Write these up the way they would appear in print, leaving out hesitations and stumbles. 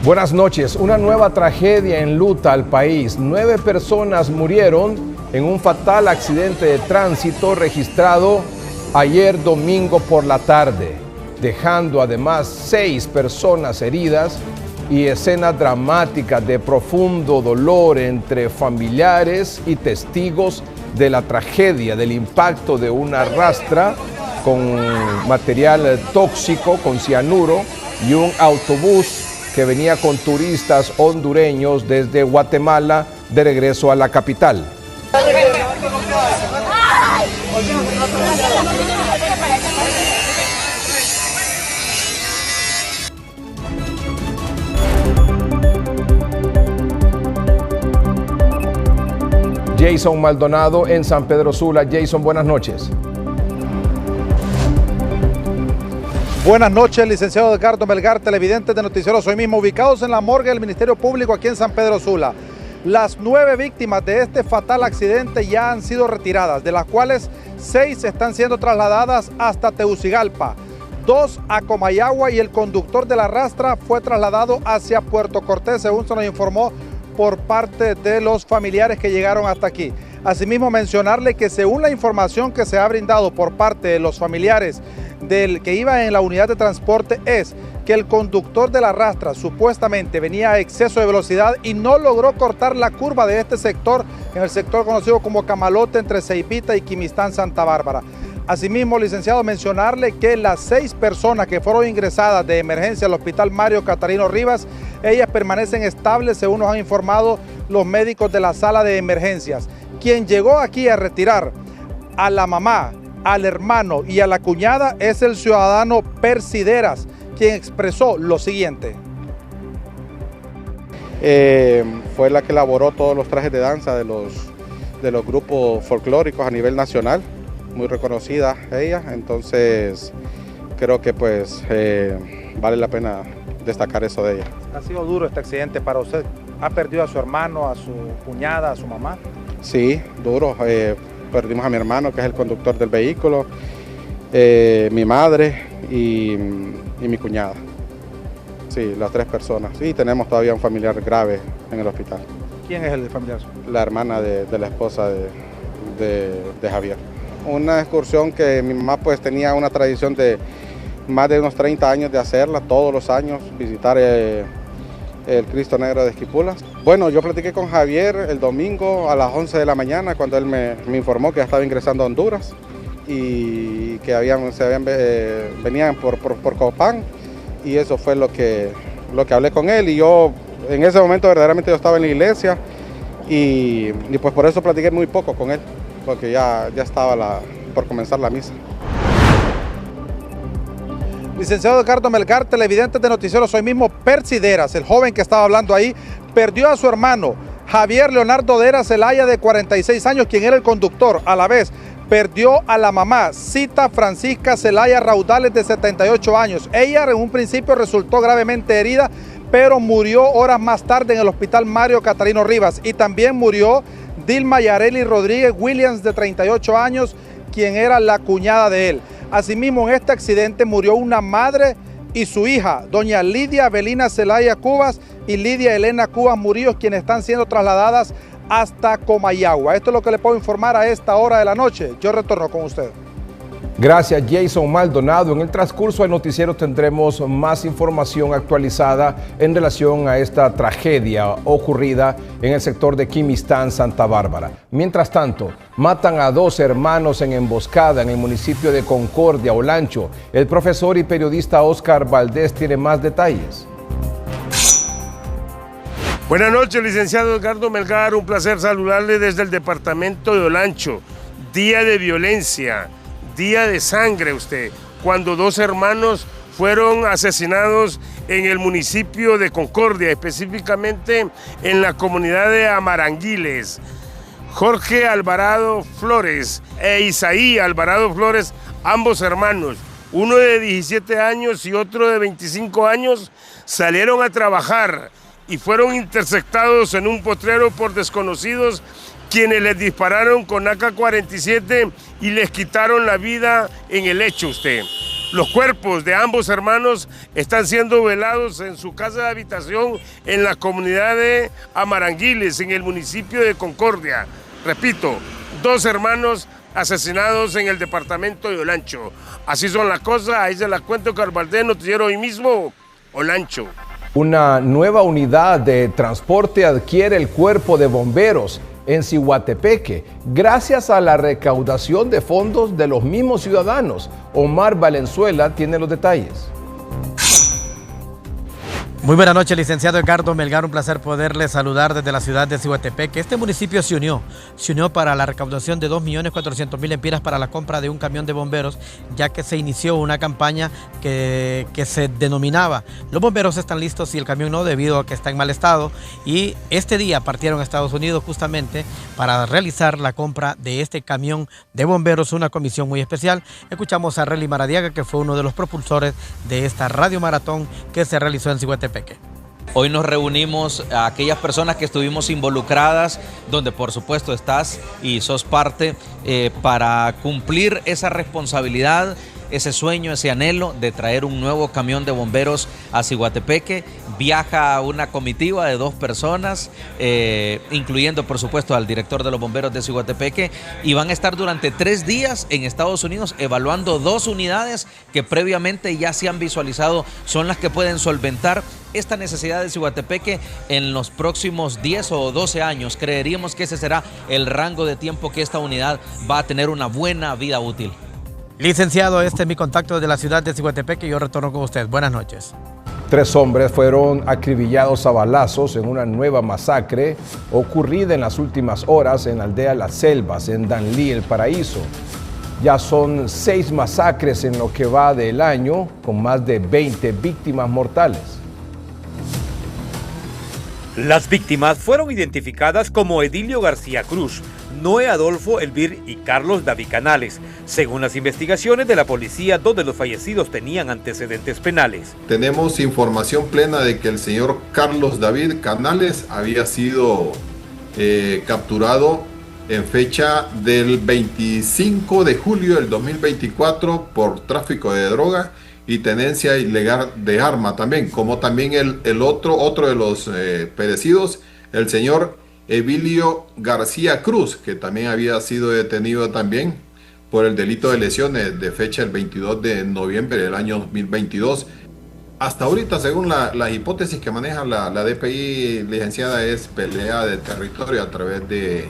Buenas noches. Una nueva tragedia enluta al país. 9 personas murieron en un fatal accidente de tránsito registrado ayer domingo por la tarde, dejando además 6 personas heridas y escenas dramáticas de profundo dolor entre familiares y testigos de la tragedia del impacto de una rastra con material tóxico, con cianuro, y un autobús que venía con turistas hondureños desde Guatemala de regreso a la capital. Jason Maldonado en San Pedro Sula. Jason, buenas noches. Buenas noches, licenciado Edgardo Melgar, televidentes de Noticieros Hoy Mismo, ubicados en la morgue del Ministerio Público aquí en San Pedro Sula. Las 9 víctimas de este fatal accidente ya han sido retiradas, de las cuales 6 están siendo trasladadas hasta Tegucigalpa, 2 a Comayagua y el conductor de la rastra fue trasladado hacia Puerto Cortés, según se nos informó por parte de los familiares que llegaron hasta aquí. Asimismo, mencionarle que según la información que se ha brindado por parte de los familiares del que iba en la unidad de transporte, es que el conductor de la rastra supuestamente venía a exceso de velocidad y no logró cortar la curva de este sector, en el sector conocido como Camalote, entre Ceipita y Quimistán, Santa Bárbara. Asimismo, licenciado, mencionarle que las 6 personas que fueron ingresadas de emergencia al hospital Mario Catarino Rivas, ellas permanecen estables, según nos han informado los médicos de la sala de emergencias. Quien llegó aquí a retirar a la mamá, al hermano y a la cuñada es el ciudadano Persideras, quien expresó lo siguiente. Fue la que elaboró todos los trajes de danza de los grupos folclóricos a nivel nacional, muy reconocida ella, entonces creo que pues vale la pena destacar eso de ella. ¿Ha sido duro este accidente para usted? ¿Ha perdido a su hermano, a su cuñada, a su mamá? Sí, duro. Perdimos a mi hermano, que es el conductor del vehículo, mi madre y mi cuñada. Sí, las 3 personas. Y tenemos todavía un familiar grave en el hospital. ¿Quién es el familiar? La hermana de la esposa de Javier. Una excursión que mi mamá pues tenía una tradición de más de unos 30 años de hacerla, todos los años, visitar el Cristo Negro de Esquipulas. Bueno, yo platiqué con Javier el domingo a las 11 de la mañana cuando él me informó que ya estaba ingresando a Honduras y que venían por Copán, y eso fue lo que hablé con él, y yo en ese momento verdaderamente yo estaba en la iglesia y pues por eso platiqué muy poco con él, porque ya estaba por comenzar la misa. Licenciado Edgardo Melgar, televidentes de Noticieros Hoy Mismo, Persideras, el joven que estaba hablando ahí, perdió a su hermano, Javier Leonardo Dera Zelaya, de 46 años, quien era el conductor. A la vez, perdió a la mamá, Cita Francisca Zelaya Raudales, de 78 años. Ella en un principio resultó gravemente herida, pero murió horas más tarde en el hospital Mario Catarino Rivas. Y también murió Dilma Yareli Rodríguez Williams, de 38 años, quien era la cuñada de él. Asimismo, en este accidente murió una madre y su hija, doña Lidia Belina Zelaya Cubas y Lidia Elena Cubas Murillo, quienes están siendo trasladadas hasta Comayagua. Esto es lo que le puedo informar a esta hora de la noche. Yo retorno con usted. Gracias, Jason Maldonado. En el transcurso del noticiero tendremos más información actualizada en relación a esta tragedia ocurrida en el sector de Quimistán, Santa Bárbara. Mientras tanto, matan a 2 hermanos en emboscada en el municipio de Concordia, Olancho. El profesor y periodista Oscar Valdés tiene más detalles. Buenas noches, licenciado Edgardo Melgar. Un placer saludarle desde el departamento de Olancho. Día de violencia. Día de sangre cuando 2 hermanos fueron asesinados en el municipio de Concordia, específicamente en la comunidad de Amaranguiles. Jorge Alvarado Flores e Isaí Alvarado Flores, ambos hermanos, uno de 17 años y otro de 25 años, salieron a trabajar y fueron interceptados en un potrero por desconocidos, quienes les dispararon con AK-47 y les quitaron la vida en el hecho. Los cuerpos de ambos hermanos están siendo velados en su casa de habitación en la comunidad de Amaranguiles, en el municipio de Concordia. Repito, 2 hermanos asesinados en el departamento de Olancho. Así son las cosas, ahí se las cuento, Carvaldés, noticiero hoy mismo, Olancho. Una nueva unidad de transporte adquiere el cuerpo de bomberos en Ciguatepeque, gracias a la recaudación de fondos de los mismos ciudadanos. Omar Valenzuela tiene los detalles. Muy buenas noches, licenciado Edgardo Melgar, un placer poderle saludar desde la ciudad de Ciguatepeque. Este municipio se unió para la recaudación de 2.400.000 empiras para la compra de un camión de bomberos, ya que se inició una campaña que se denominaba "Los bomberos están listos y el camión no", debido a que está en mal estado, y este día partieron a Estados Unidos justamente para realizar la compra de este camión de bomberos, una comisión muy especial. Escuchamos a Relly Maradiaga, que fue uno de los propulsores de esta radio maratón que se realizó en Ciguatepeque. Hoy nos reunimos a aquellas personas que estuvimos involucradas, donde por supuesto estás y sos parte, para cumplir esa responsabilidad, ese sueño, ese anhelo de traer un nuevo camión de bomberos a Ciguatepeque. Viaja una comitiva de 2 personas, incluyendo por supuesto al director de los bomberos de Ciguatepeque, y van a estar durante 3 días en Estados Unidos evaluando 2 unidades que previamente ya se han visualizado son las que pueden solventar esta necesidad de Ciguatepeque en los próximos 10 o 12 años. Creeríamos que ese será el rango de tiempo que esta unidad va a tener una buena vida útil. Licenciado, este es mi contacto de la ciudad de Ciguatepeque y yo retorno con usted. Buenas noches. 3 hombres fueron acribillados a balazos en una nueva masacre ocurrida en las últimas horas en la aldea Las Selvas, en Danlí, El Paraíso. Ya son 6 masacres en lo que va del año, con más de 20 víctimas mortales. Las víctimas fueron identificadas como Edilio García Cruz, Noé Adolfo Elvir y Carlos David Canales, según las investigaciones de la policía, donde los fallecidos tenían antecedentes penales. Tenemos información plena de que el señor Carlos David Canales había sido capturado en fecha del 25 de julio del 2024 por tráfico de droga y tenencia ilegal de arma también, como también el otro de los perecidos, el señor Edilio García Cruz, que también había sido detenido también por el delito de lesiones de fecha el 22 de noviembre del año 2022. Hasta ahorita, según las hipótesis que maneja la DPI, licenciada, es pelea de territorio a través de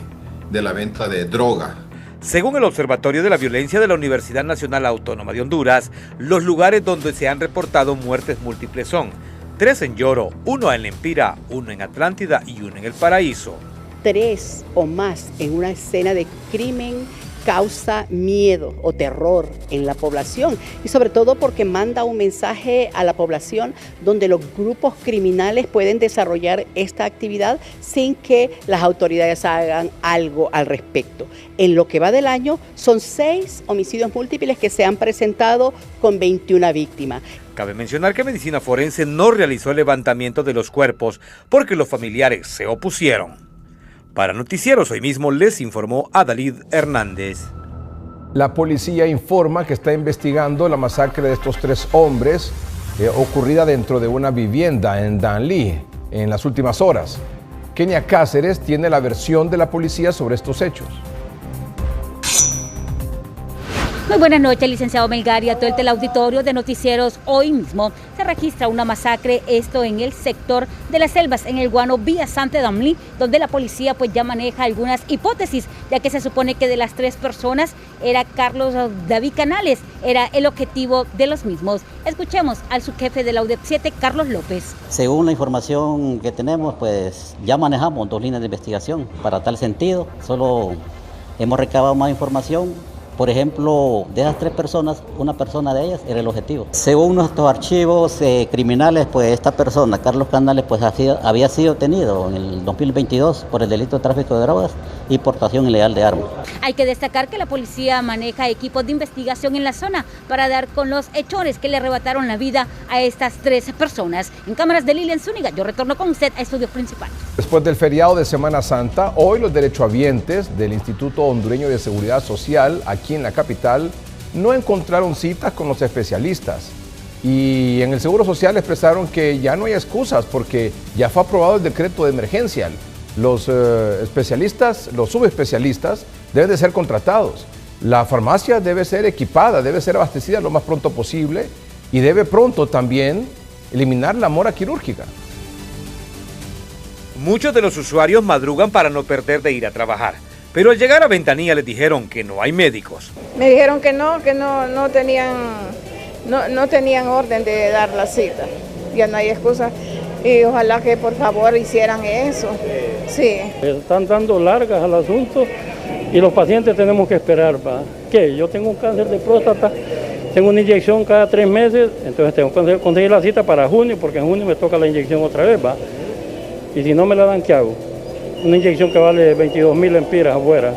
la venta de droga. Según el Observatorio de la Violencia de la Universidad Nacional Autónoma de Honduras, los lugares donde se han reportado muertes múltiples son 3 en Lloro, 1 en Lempira, 1 en Atlántida y 1 en El Paraíso. 3 o más en una escena de crimen causa miedo o terror en la población, y sobre todo porque manda un mensaje a la población donde los grupos criminales pueden desarrollar esta actividad sin que las autoridades hagan algo al respecto. En lo que va del año son 6 homicidios múltiples que se han presentado con 21 víctimas. Cabe mencionar que Medicina Forense no realizó el levantamiento de los cuerpos porque los familiares se opusieron. Para Noticieros Hoy Mismo les informó Adalid Hernández. La policía informa que está investigando la masacre de estos 3 hombres ocurrida dentro de una vivienda en Danlí en las últimas horas. Kenia Cáceres tiene la versión de la policía sobre estos hechos. Muy buenas noches, licenciado Melgar, y a todo el teleauditorio de Noticieros Hoy Mismo. Se registra una masacre, esto en el sector de Las Selvas, en el Guano, vía Sante Damlí, donde la policía pues ya maneja algunas hipótesis, ya que se supone que de las 3 personas era Carlos David Canales, era el objetivo de los mismos. Escuchemos al subjefe de la UDEP 7, Carlos López. Según la información que tenemos, pues ya manejamos 2 líneas de investigación para tal sentido. Solo hemos recabado más información. Por ejemplo, de esas 3 personas, una persona de ellas era el objetivo. Según nuestros archivos criminales, pues esta persona, Carlos Canales, pues había sido detenido en el 2022 por el delito de tráfico de drogas y portación ilegal de armas. Hay que destacar que la policía maneja equipos de investigación en la zona para dar con los hechores que le arrebataron la vida a estas 3 personas. En cámaras de Lilian Zúñiga, yo retorno con usted a estudios principales. Después del feriado de Semana Santa, hoy los derechohabientes del Instituto Hondureño de Seguridad Social, aquí en la capital, no encontraron citas con los especialistas. Y en el Seguro Social expresaron que ya no hay excusas porque ya fue aprobado el decreto de emergencia. Los especialistas, los subespecialistas deben de ser contratados. La farmacia debe ser equipada, debe ser abastecida lo más pronto posible y debe pronto también eliminar la mora quirúrgica. Muchos de los usuarios madrugan para no perder de ir a trabajar, pero al llegar a Ventanilla les dijeron que no hay médicos. Me dijeron que no tenían orden de dar la cita, ya no hay excusa y ojalá que por favor hicieran eso. Sí. Están dando largas al asunto y los pacientes tenemos que esperar. ¿Qué? Yo tengo un cáncer de próstata, tengo una inyección cada 3 meses, entonces tengo que conseguir la cita para junio porque en junio me toca la inyección otra vez. Y si no me la dan, ¿qué hago? Una inyección que vale 22.000 lempiras afuera.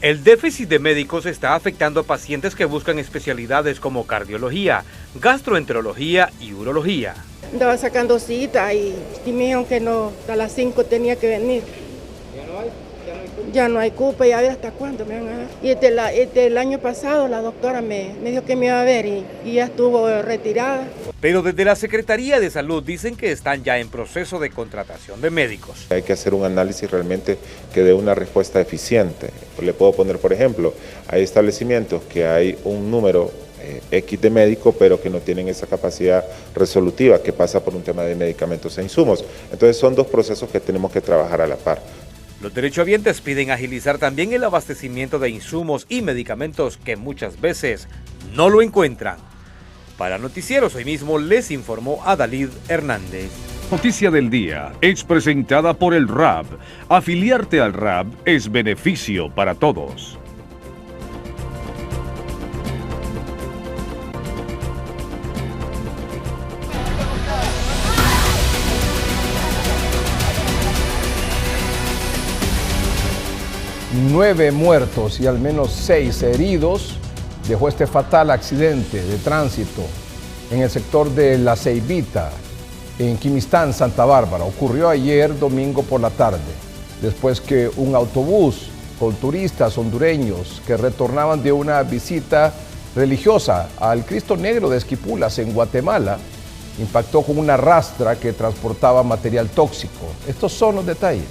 El déficit de médicos está afectando a pacientes que buscan especialidades como cardiología, gastroenterología y urología. Andaba sacando cita y me dijeron que no, a las 5 tenía que venir. Ya no hay cupo y a ver hasta cuándo me van a dar. Y el año pasado la doctora me dijo que me iba a ver y ya estuvo retirada. Pero desde la Secretaría de Salud dicen que están ya en proceso de contratación de médicos. Hay que hacer un análisis realmente que dé una respuesta eficiente. Le puedo poner, por ejemplo, hay establecimientos que hay un número X de médicos, pero que no tienen esa capacidad resolutiva, que pasa por un tema de medicamentos e insumos. Entonces son dos procesos que tenemos que trabajar a la par. Los derechohabientes piden agilizar también el abastecimiento de insumos y medicamentos que muchas veces no lo encuentran. Para Noticieros Hoy Mismo les informó Adalid Hernández. Noticia del día es presentada por el RAB. Afiliarte al RAB es beneficio para todos. Nueve muertos y al menos 6 heridos dejó este fatal accidente de tránsito en el sector de La Ceibita, en Quimistán, Santa Bárbara. Ocurrió ayer domingo por la tarde, después que un autobús con turistas hondureños que retornaban de una visita religiosa al Cristo Negro de Esquipulas en Guatemala impactó con una rastra que transportaba material tóxico. Estos son los detalles.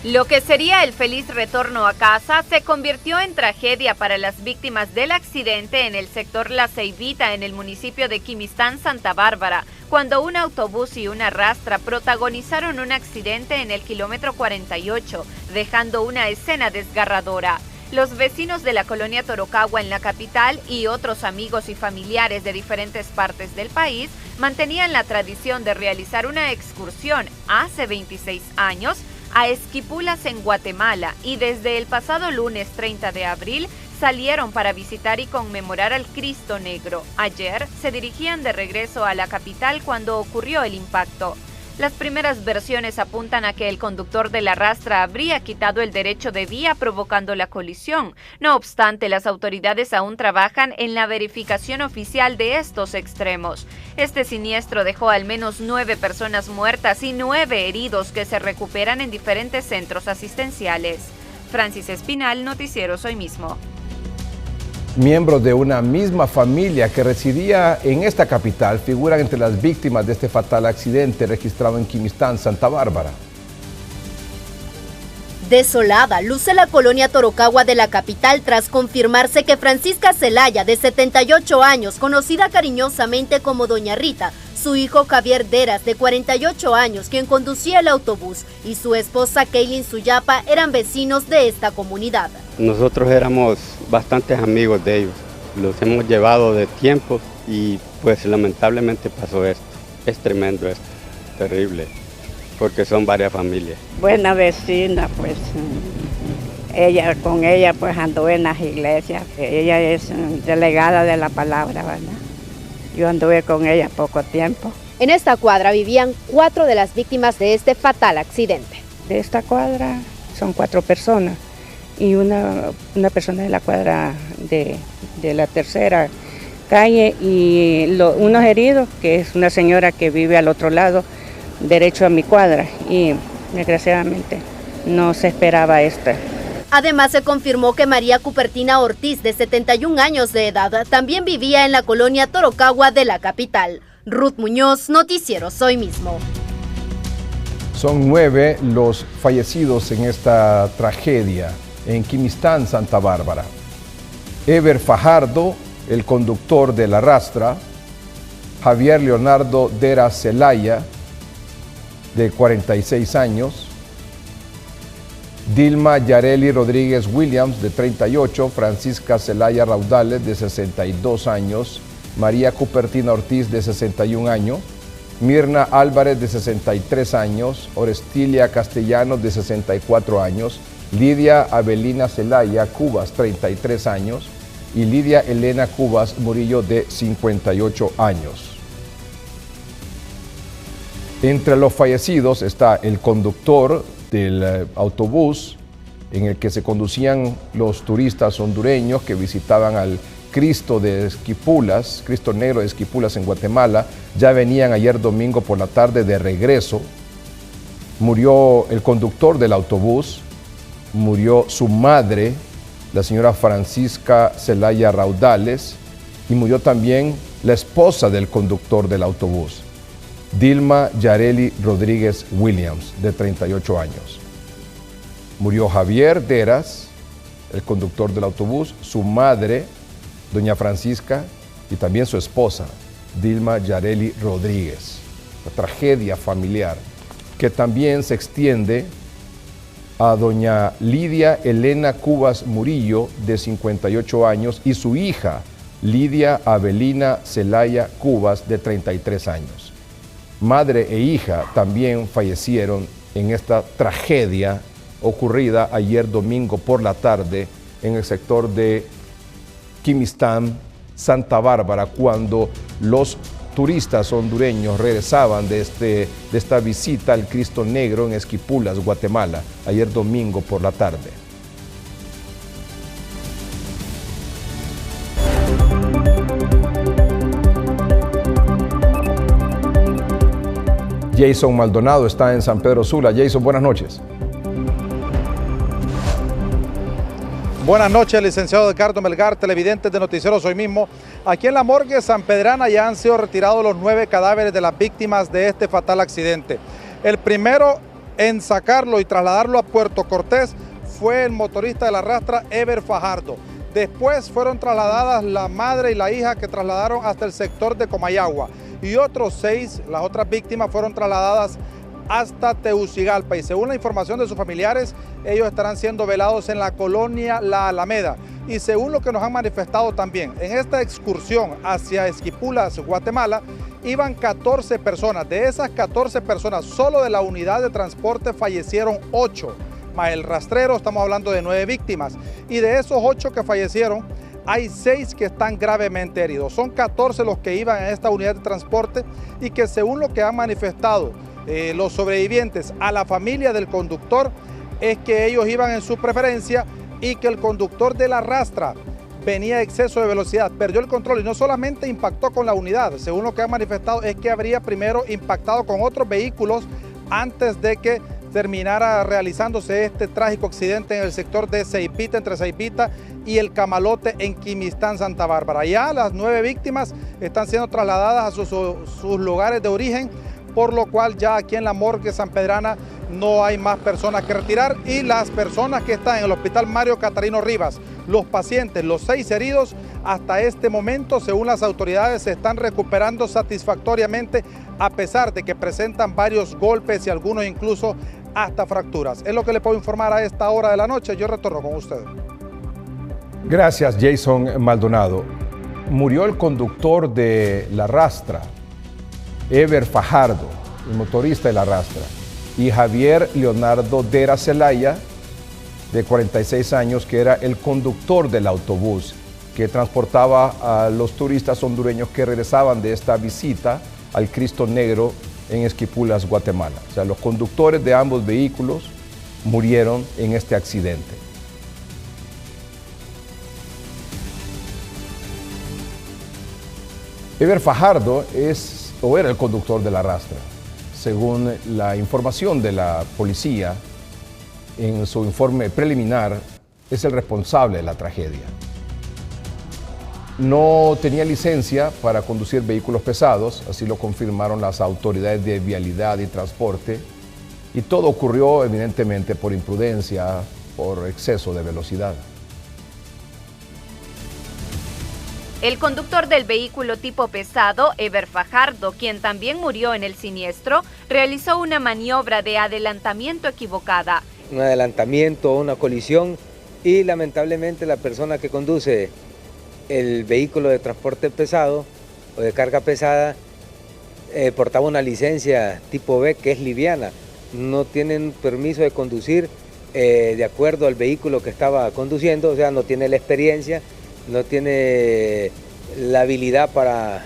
Lo que sería el feliz retorno a casa se convirtió en tragedia para las víctimas del accidente en el sector La Ceibita, en el municipio de Quimistán, Santa Bárbara, cuando un autobús y una rastra protagonizaron un accidente en el kilómetro 48, dejando una escena desgarradora. Los vecinos de la colonia Torocagua en la capital y otros amigos y familiares de diferentes partes del país mantenían la tradición de realizar una excursión hace 26 años a Esquipulas en Guatemala y desde el pasado lunes 30 de abril salieron para visitar y conmemorar al Cristo Negro. Ayer se dirigían de regreso a la capital cuando ocurrió el impacto. Las primeras versiones apuntan a que el conductor de la rastra habría quitado el derecho de vía provocando la colisión. No obstante, las autoridades aún trabajan en la verificación oficial de estos extremos. Este siniestro dejó al menos 9 personas muertas y 9 heridos que se recuperan en diferentes centros asistenciales. Francis Espinal, Noticieros Hoy Mismo. Miembros de una misma familia que residía en esta capital figuran entre las víctimas de este fatal accidente registrado en Quimistán, Santa Bárbara. Desolada luce la colonia Torocagua de la capital tras confirmarse que Francisca Zelaya, de 78 años, conocida cariñosamente como Doña Rita, su hijo Javier Deras, de 48 años, quien conducía el autobús, y su esposa Keilin Suyapa eran vecinos de esta comunidad. Nosotros éramos bastantes amigos de ellos, los hemos llevado de tiempo y pues lamentablemente pasó esto. Es tremendo esto, terrible, porque son varias familias. Buena vecina, pues con ella pues anduve en las iglesias, ella es delegada de la palabra, ¿verdad? Yo anduve con ella poco tiempo. En esta cuadra vivían 4 de las víctimas de este fatal accidente. De esta cuadra son 4 personas y una persona de la cuadra de la tercera calle y unos heridos, que es una señora que vive al otro lado, derecho a mi cuadra, y desgraciadamente no se esperaba esto. Además, se confirmó que María Cupertina Ortiz, de 71 años de edad, también vivía en la colonia Torocagua de la capital. Ruth Muñoz, Noticieros Hoy Mismo. Son 9 los fallecidos en esta tragedia en Quimistán, Santa Bárbara. Eber Fajardo, el conductor de la rastra, Javier Leonardo Dera Celaya, de 46 años, Dilma Yareli Rodríguez Williams, de 38, Francisca Celaya Raudales, de 62 años, María Cupertina Ortiz, de 61 años, Mirna Álvarez, de 63 años, Orestilia Castellanos, de 64 años, Lidia Abelina Celaya Cubas, 33 años, y Lidia Elena Cubas Murillo, de 58 años. Entre los fallecidos está el conductor del autobús en el que se conducían los turistas hondureños que visitaban al Cristo de Esquipulas, Cristo Negro de Esquipulas en Guatemala. Ya venían ayer domingo por la tarde de regreso. Murió el conductor del autobús, murió su madre, la señora Francisca Celaya Raudales, y murió también la esposa del conductor del autobús, Dilma Yareli Rodríguez Williams, de 38 años. Murió Javier Deras, el conductor del autobús, su madre, doña Francisca, y también su esposa, Dilma Yareli Rodríguez. Una tragedia familiar que también se extiende a doña Lidia Elena Cubas Murillo, de 58 años, y su hija, Lidia Abelina Celaya Cubas, de 33 años. Madre e hija también fallecieron en esta tragedia ocurrida ayer domingo por la tarde en el sector de Quimistán, Santa Bárbara, cuando los turistas hondureños regresaban de esta visita al Cristo Negro en Esquipulas, Guatemala, ayer domingo por la tarde. Jason Maldonado está en San Pedro Sula. Jason, buenas noches. Buenas noches, licenciado Edgardo Melgar, televidentes de Noticieros Hoy Mismo. Aquí en la morgue sanpedrana ya han sido retirados los 9 cadáveres de las víctimas de este fatal accidente. El primero en sacarlo y trasladarlo a Puerto Cortés fue el motorista de la rastra, Eber Fajardo. Después fueron trasladadas la madre y la hija, que trasladaron hasta el sector de Comayagua. Y otros 6, las otras víctimas, fueron trasladadas hasta Tegucigalpa, y según la información de sus familiares, ellos estarán siendo velados en la colonia La Alameda. Y según lo que nos han manifestado también, en esta excursión hacia Esquipulas, Guatemala, iban 14 personas. De esas 14 personas, solo de la unidad de transporte fallecieron 8, más el rastrero, estamos hablando de 9 víctimas. Y de esos 8 que fallecieron, hay 6 que están gravemente heridos. Son 14 los que iban en esta unidad de transporte, y que según lo que han manifestado los sobrevivientes a la familia del conductor, es que ellos iban en su preferencia y que el conductor de la rastra venía a exceso de velocidad, perdió el control y no solamente impactó con la unidad, según lo que han manifestado, es que habría primero impactado con otros vehículos antes de que terminara realizándose este trágico accidente en el sector de Ceipita, entre Ceipita y el Camalote en Quimistán, Santa Bárbara. Ya las 9 víctimas están siendo trasladadas a sus lugares de origen, por lo cual ya aquí en la morgue sanpedrana no hay más personas que retirar, y las personas que están en el hospital Mario Catarino Rivas, los pacientes, los 6 heridos, hasta este momento, según las autoridades, se están recuperando satisfactoriamente, a pesar de que presentan varios golpes y algunos incluso hasta fracturas. Es lo que le puedo informar a esta hora de la noche. Yo retorno con usted. Gracias, Jason Maldonado. Murió el conductor de la rastra, Eber Fajardo, el motorista de la rastra, y Javier Leonardo Dera Celaya, de 46 años, que era el conductor del autobús que transportaba a los turistas hondureños que regresaban de esta visita al Cristo Negro en Esquipulas, Guatemala. O sea, los conductores de ambos vehículos murieron en este accidente. Eber Fajardo era el conductor de la rastra. Según la información de la policía, en su informe preliminar, es el responsable de la tragedia. No tenía licencia para conducir vehículos pesados, así lo confirmaron las autoridades de vialidad y transporte, y todo ocurrió evidentemente por imprudencia, por exceso de velocidad. El conductor del vehículo tipo pesado, Eber Fajardo, quien también murió en el siniestro, realizó una maniobra de adelantamiento equivocada. Un adelantamiento, una colisión, y lamentablemente la persona que conduce el vehículo de transporte pesado o de carga pesada portaba una licencia tipo B que es liviana. No tienen permiso de conducir de acuerdo al vehículo que estaba conduciendo, o sea, no tiene la experiencia, no tiene la habilidad para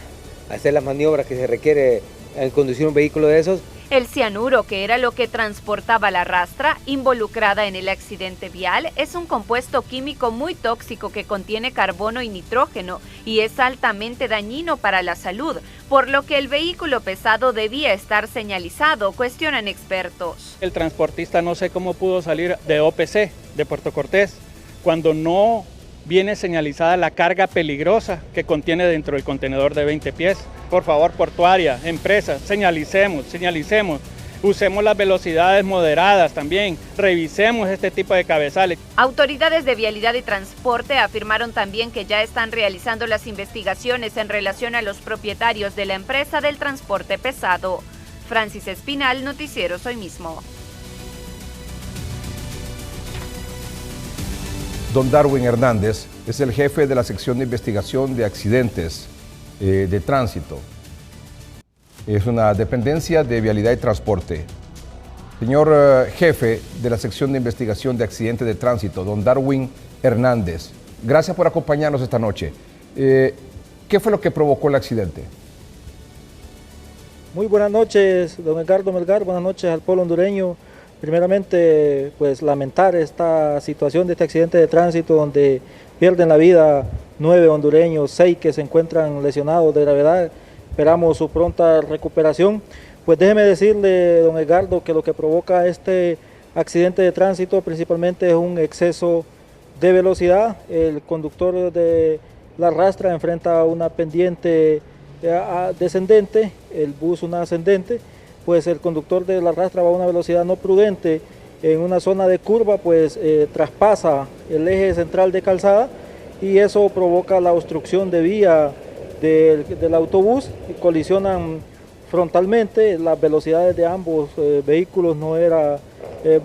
hacer las maniobras que se requiere en conducir un vehículo de esos. El cianuro, que era lo que transportaba la rastra involucrada en el accidente vial, es un compuesto químico muy tóxico que contiene carbono y nitrógeno y es altamente dañino para la salud, por lo que el vehículo pesado debía estar señalizado, cuestionan expertos. El transportista no sé cómo pudo salir de OPC, de Puerto Cortés, cuando no viene señalizada la carga peligrosa que contiene dentro del contenedor de 20 pies. Por favor, portuaria, empresas, señalicemos, usemos las velocidades moderadas también, revisemos este tipo de cabezales. Autoridades de vialidad y transporte afirmaron también que ya están realizando las investigaciones en relación a los propietarios de la empresa del transporte pesado. Francis Espinal, Noticieros Hoy Mismo. Don Darwin Hernández es el jefe de la sección de investigación de accidentes de tránsito. Es una dependencia de vialidad y transporte. Señor jefe de la sección de investigación de accidentes de tránsito, don Darwin Hernández, gracias por acompañarnos esta noche. ¿Qué fue lo que provocó el accidente? Muy buenas noches, don Edgardo Melgar, buenas noches al pueblo hondureño. Primeramente, pues lamentar esta situación de este accidente de tránsito donde pierden la vida 9 hondureños, 6 que se encuentran lesionados de gravedad. Esperamos su pronta recuperación. Pues déjeme decirle, don Edgardo, que lo que provoca este accidente de tránsito principalmente es un exceso de velocidad. El conductor de la rastra enfrenta una pendiente descendente, el bus una ascendente. Pues el conductor de la rastra va a una velocidad no prudente en una zona de curva, pues traspasa el eje central de calzada y eso provoca la obstrucción de vía del autobús y colisionan frontalmente. Las velocidades de ambos vehículos no era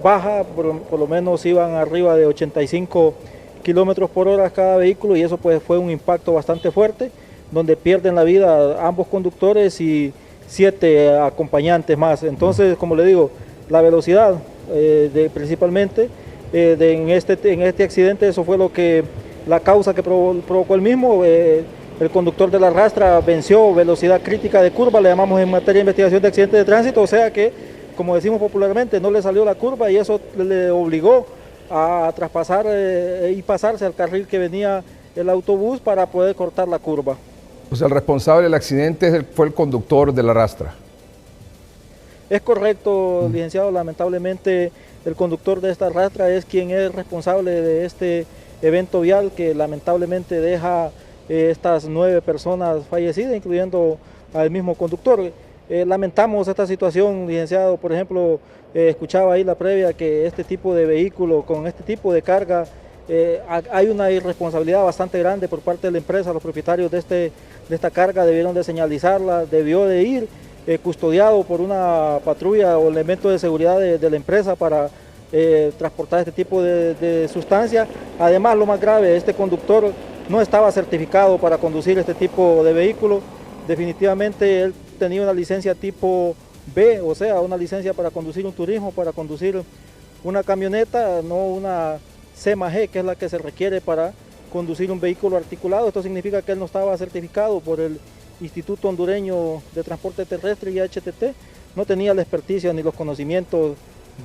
baja, por lo menos iban arriba de 85 kilómetros por hora cada vehículo y eso pues fue un impacto bastante fuerte donde pierden la vida ambos conductores y 7 acompañantes más. Entonces, como le digo, la velocidad principalmente en este accidente, eso fue la causa que provocó el mismo. El conductor de la rastra venció velocidad crítica de curva, le llamamos en materia de investigación de accidentes de tránsito, o sea que, como decimos popularmente, no le salió la curva y eso le obligó a traspasar y pasarse al carril que venía el autobús para poder cortar la curva. O sea, el responsable del accidente fue el conductor de la rastra. Es correcto, licenciado. Lamentablemente, el conductor de esta rastra es quien es responsable de este evento vial que lamentablemente deja estas 9 personas fallecidas, incluyendo al mismo conductor. Lamentamos esta situación, licenciado. Por ejemplo, escuchaba ahí la previa que este tipo de vehículo con este tipo de carga hay una irresponsabilidad bastante grande por parte de la empresa. Los propietarios de esta carga debieron de señalizarla, debió de ir custodiado por una patrulla o elemento de seguridad de la empresa para transportar este tipo de sustancias. Además, lo más grave, este conductor no estaba certificado para conducir este tipo de vehículo. Definitivamente él tenía una licencia tipo B, o sea, una licencia para conducir un turismo, para conducir una camioneta, no una C+G, que es la que se requiere para conducir un vehículo articulado. Esto significa que él no estaba certificado por el Instituto Hondureño de Transporte Terrestre, IHTT, no tenía la experticia ni los conocimientos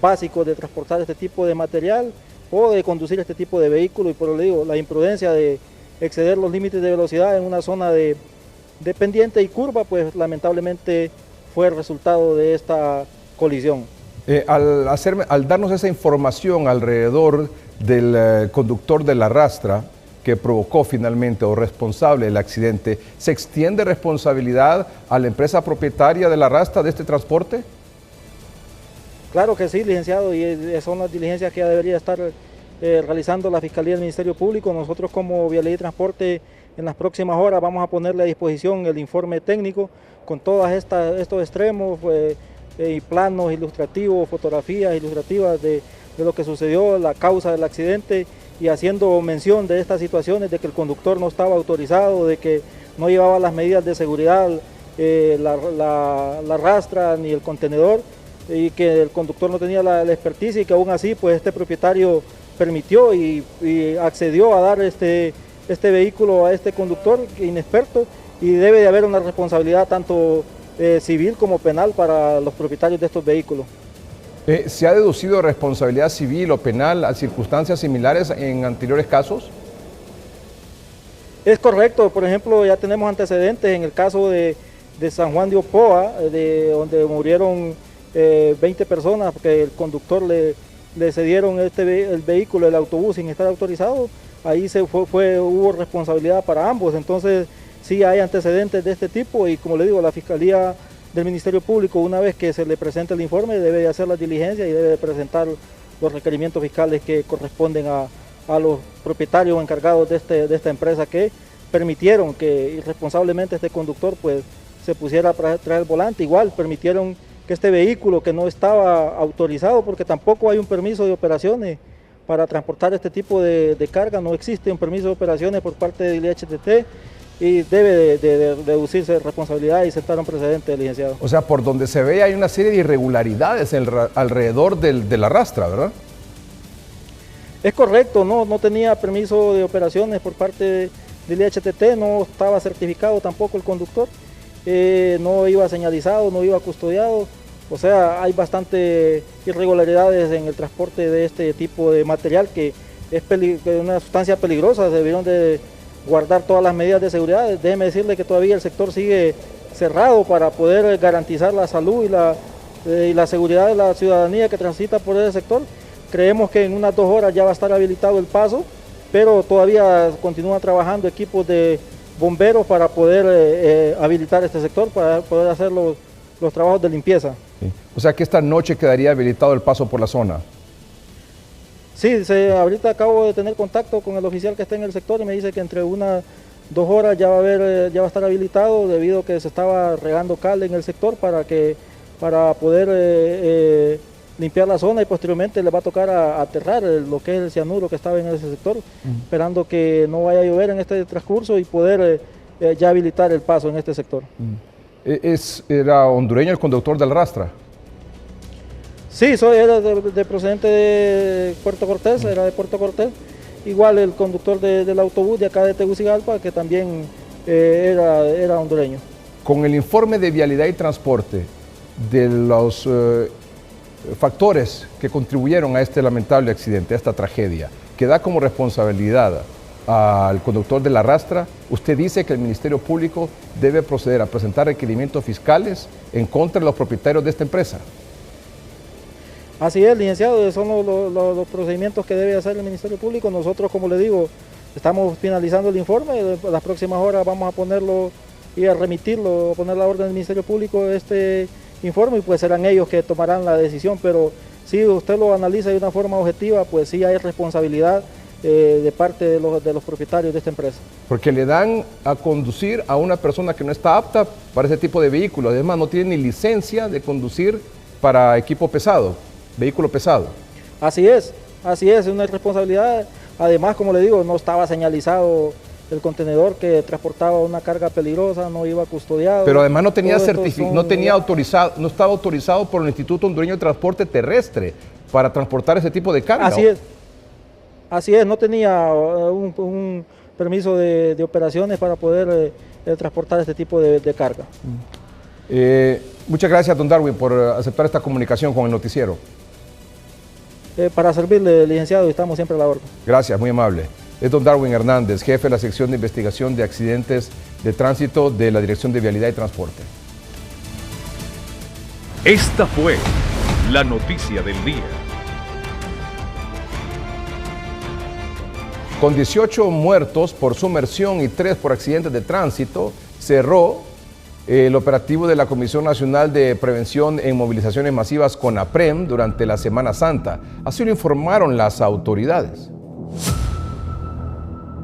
básicos de transportar este tipo de material o de conducir este tipo de vehículo, y por lo que digo, la imprudencia de exceder los límites de velocidad en una zona de pendiente y curva, pues lamentablemente fue el resultado de esta colisión. Al darnos esa información alrededor del conductor de la Rastra que provocó finalmente o responsable del accidente, ¿se extiende responsabilidad a la empresa propietaria de la Rastra de este transporte? Claro que sí, licenciado, y son las diligencias que ya debería estar realizando la Fiscalía del Ministerio Público. Nosotros como Vialidad y Transporte en las próximas horas vamos a ponerle a disposición el informe técnico con todos estos extremos y planos ilustrativos, fotografías ilustrativas de lo que sucedió, la causa del accidente, y haciendo mención de estas situaciones de que el conductor no estaba autorizado, de que no llevaba las medidas de seguridad, la Rastra ni el contenedor, y que el conductor no tenía la experticia, y que aún así pues este propietario permitió y accedió a dar este vehículo a este conductor inexperto, y debe de haber una responsabilidad tanto civil como penal para los propietarios de estos vehículos. ¿Se ha deducido responsabilidad civil o penal a circunstancias similares en anteriores casos? Es correcto, por ejemplo, ya tenemos antecedentes en el caso de San Juan de Opoa, donde murieron 20 personas porque el conductor le cedieron el vehículo, el autobús, sin estar autorizado. Ahí hubo responsabilidad para ambos. Entonces sí hay antecedentes de este tipo, y como le digo, la Fiscalía del Ministerio Público, una vez que se le presente el informe, debe de hacer las diligencias y debe de presentar los requerimientos fiscales que corresponden a los propietarios o encargados de esta empresa que permitieron que irresponsablemente este conductor pues se pusiera tras el volante. Igual permitieron que este vehículo, que no estaba autorizado porque tampoco hay un permiso de operaciones para transportar este tipo de carga, no existe un permiso de operaciones por parte de IHTT, y debe de deducirse responsabilidad y sentar un precedente, licenciado. O sea, por donde se ve hay una serie de irregularidades alrededor de la Rastra, ¿verdad? Es correcto, no tenía permiso de operaciones por parte del IHTT, no estaba certificado tampoco el conductor, no iba señalizado, no iba custodiado. O sea, hay bastante irregularidades en el transporte de este tipo de material que es una sustancia peligrosa. Debieron de guardar todas las medidas de seguridad. Déjeme decirle que todavía el sector sigue cerrado para poder garantizar la salud y la seguridad de la ciudadanía que transita por ese sector. Creemos que en unas 2 horas ya va a estar habilitado el paso, pero todavía continúan trabajando equipos de bomberos para poder habilitar este sector, para poder hacer los trabajos de limpieza. Sí. O sea que esta noche quedaría habilitado el paso por la zona. Sí, ahorita acabo de tener contacto con el oficial que está en el sector y me dice que entre 1-2 horas ya va a estar habilitado, debido a que se estaba regando cal en el sector para poder limpiar la zona, y posteriormente le va a tocar aterrar lo que es el cianuro que estaba en ese sector, esperando que no vaya a llover en este transcurso y poder ya habilitar el paso en este sector. ¿Era hondureño el conductor del Rastra? Sí, era de procedente de Puerto Cortés, era de Puerto Cortés. Igual el conductor del autobús de acá de Tegucigalpa, que también era hondureño. Con el informe de Vialidad y Transporte de los factores que contribuyeron a este lamentable accidente, a esta tragedia, que da como responsabilidad al conductor de la Rastra, usted dice que el Ministerio Público debe proceder a presentar requerimientos fiscales en contra de los propietarios de esta empresa. Así es, licenciado, son los procedimientos que debe hacer el Ministerio Público. Nosotros, como le digo, estamos finalizando el informe. Las próximas horas vamos a ponerlo y a remitirlo, a poner la orden del Ministerio Público este informe, y pues serán ellos que tomarán la decisión. Pero si usted lo analiza de una forma objetiva, pues sí hay responsabilidad de parte de los propietarios de esta empresa. Porque le dan a conducir a una persona que no está apta para ese tipo de vehículos. Además, no tiene ni licencia de conducir para equipo pesado, vehículo pesado. Así es una irresponsabilidad. Además, como le digo, no estaba señalizado el contenedor que transportaba una carga peligrosa, no iba custodiado. Pero además no tenía no estaba autorizado por el Instituto Hondureño de Transporte Terrestre para transportar ese tipo de carga. Así es, no tenía un permiso de operaciones para poder transportar este tipo de carga. Muchas gracias, don Darwin, por aceptar esta comunicación con el noticiero. Para servirle, licenciado, y estamos siempre a la orden. Gracias, muy amable. Es don Darwin Hernández, jefe de la sección de investigación de accidentes de tránsito de la Dirección de Vialidad y Transporte. Esta fue la noticia del día. Con 18 muertos por sumersión y 3 por accidentes de tránsito, cerró el operativo de la Comisión Nacional de Prevención en Movilizaciones Masivas CONAPREM durante la Semana Santa. Así lo informaron las autoridades.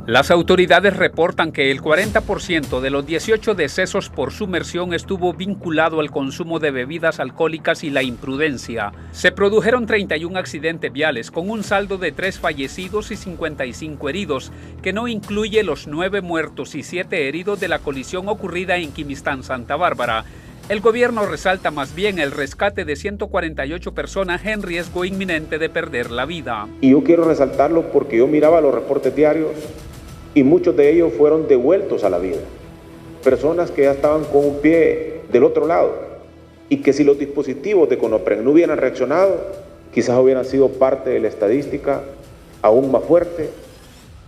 Las autoridades reportan que el 40% de los 18 decesos por sumersión estuvo vinculado al consumo de bebidas alcohólicas y la imprudencia. Se produjeron 31 accidentes viales con un saldo de 3 fallecidos y 55 heridos, que no incluye los 9 muertos y 7 heridos de la colisión ocurrida en Quimistán, Santa Bárbara. El gobierno resalta más bien el rescate de 148 personas en riesgo inminente de perder la vida. Y yo quiero resaltarlo porque yo miraba los reportes diarios y muchos de ellos fueron devueltos a la vida. Personas que ya estaban con un pie del otro lado y que si los dispositivos de CONAPREM no hubieran reaccionado, quizás hubieran sido parte de la estadística aún más fuerte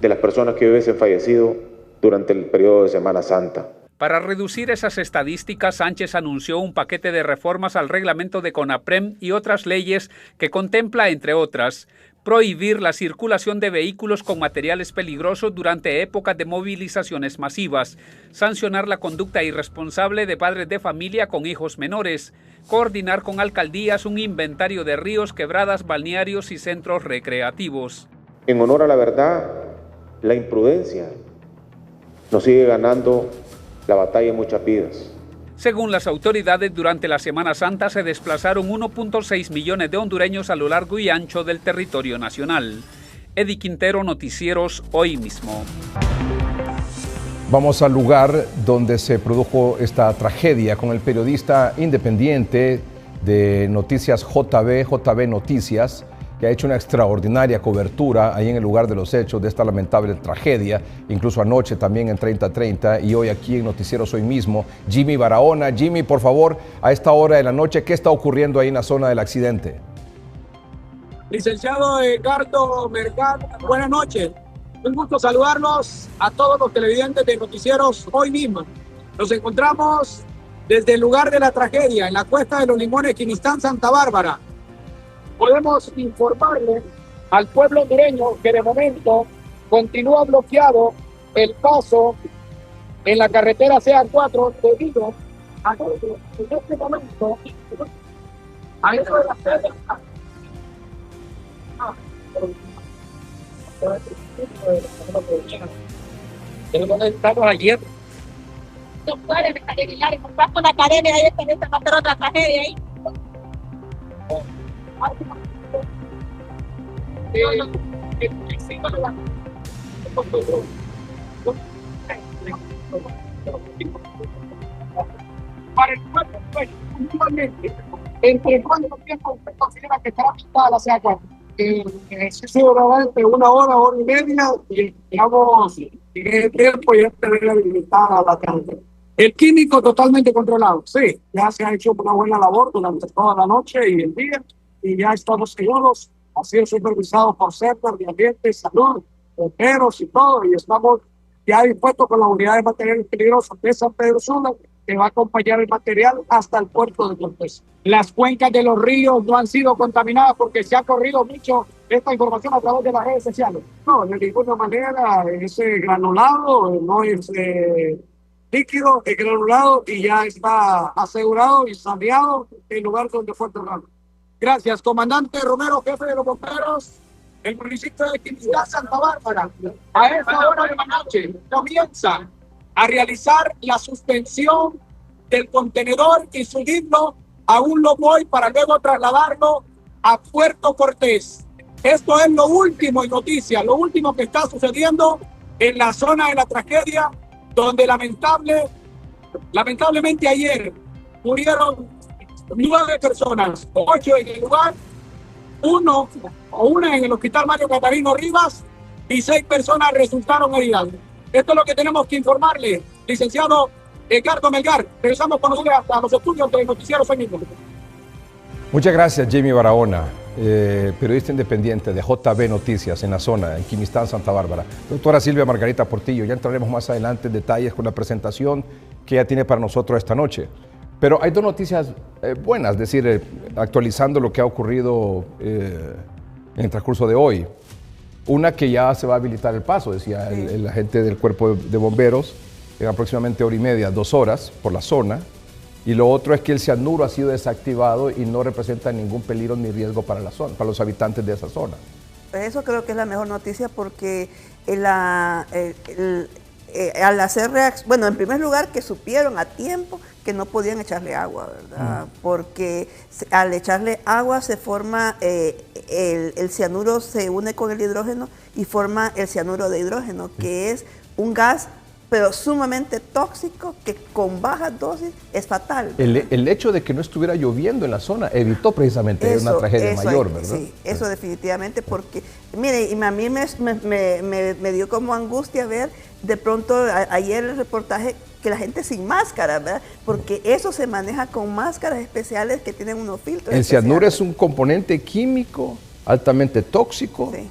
de las personas que hubiesen fallecido durante el periodo de Semana Santa. Para reducir esas estadísticas, Sánchez anunció un paquete de reformas al reglamento de CONAPREM y otras leyes que contempla, entre otras, prohibir la circulación de vehículos con materiales peligrosos durante épocas de movilizaciones masivas, sancionar la conducta irresponsable de padres de familia con hijos menores, coordinar con alcaldías un inventario de ríos, quebradas, balnearios y centros recreativos. En honor a la verdad, la imprudencia nos sigue ganando la batalla en muchas vidas. Según las autoridades, durante la Semana Santa se desplazaron 1.6 millones de hondureños a lo largo y ancho del territorio nacional. Eddie Quintero, Noticieros Hoy Mismo. Vamos al lugar donde se produjo esta tragedia con el periodista independiente de Noticias JB Noticias, que ha hecho una extraordinaria cobertura ahí en el lugar de los hechos de esta lamentable tragedia, incluso anoche también en 30:30 y hoy aquí en Noticieros Hoy Mismo, Jimmy Barahona. Jimmy, por favor, a esta hora de la noche, ¿qué está ocurriendo ahí en la zona del accidente? Licenciado Edgardo Melgar, buenas noches. Un gusto saludarlos a todos los televidentes de Noticieros Hoy Mismo. Nos encontramos desde el lugar de la tragedia, en la Cuesta de los Limones, Quimistán, Santa Bárbara. Podemos informarle al pueblo hondureño que de momento continúa bloqueado el paso en la carretera CA4 debido a que en este momento a eso de las 3 de la tarde. Estamos ayer. No pueden arreglar, comprar con la cadena ahí, que esta va a ser otra tragedia ahí. Para el pueblo, pues, puntualmente, ¿entre cuánto tiempo se considera que estará pintada la CA4? Seguramente 1 hora, hora y media, y digamos, en ese tiempo ya estaría habilitada la carretera. El químico totalmente controlado, sí, ya se ha hecho una buena labor durante toda la noche y el día, y ya estamos seguros, ha sido supervisado por CERTAR, de Ambiente, Salud, bomberos y todo, y estamos ya dispuestos con la unidad de materiales peligrosos de San Pedro Sula, que va a acompañar el material hasta el puerto de Cortés. Las cuencas de los ríos no han sido contaminadas porque se ha corrido mucho esta información a través de las redes sociales. No, de ninguna manera, ese granulado no es líquido, es granulado y ya está asegurado y saneado el lugar donde fue enterrado. Gracias, comandante Romero, jefe de los bomberos, el municipio de Quimistán, Santa Bárbara. A esta hora de la noche comienza a realizar la suspensión del contenedor y subirlo a un lomoy para luego trasladarlo a Puerto Cortés. Esto es lo último en noticias, lo último que está sucediendo en la zona de la tragedia, donde lamentablemente ayer murieron 9 personas, 8 en el lugar, una en el hospital Mario Catarino Rivas y 6 personas resultaron heridas. Esto es lo que tenemos que informarle, licenciado Edgardo Melgar. Regresamos con nosotros a los estudios de Noticieros Hoy Mismo. Muchas gracias, Jimmy Barahona, periodista independiente de JB Noticias en la zona, en Quimistán, Santa Bárbara. Doctora Silvia Margarita Portillo, ya entraremos más adelante en detalles con la presentación que ella tiene para nosotros esta noche. Pero hay dos noticias buenas, es decir, actualizando lo que ha ocurrido en el transcurso de hoy. Una, que ya se va a habilitar el paso, decía el agente del cuerpo de bomberos, en aproximadamente hora y media, 2 horas por la zona. Y lo otro es que el cianuro ha sido desactivado y no representa ningún peligro ni riesgo para la zona, para los habitantes de esa zona. Eso creo que es la mejor noticia porque al hacer bueno, en primer lugar que supieron a tiempo que no podían echarle agua, ¿verdad? Porque al echarle agua se forma, el cianuro se une con el hidrógeno y forma el cianuro de hidrógeno, que es un gas pero sumamente tóxico, que con bajas dosis es fatal. El hecho de que no estuviera lloviendo en la zona evitó precisamente una tragedia mayor, ¿verdad? Sí, eso definitivamente, porque, mire, y a mí me dio como angustia ver de pronto ayer el reportaje que la gente sin máscara, ¿verdad? Porque eso se maneja con máscaras especiales que tienen unos filtros El especiales. cianuro es un componente químico altamente tóxico, Sí.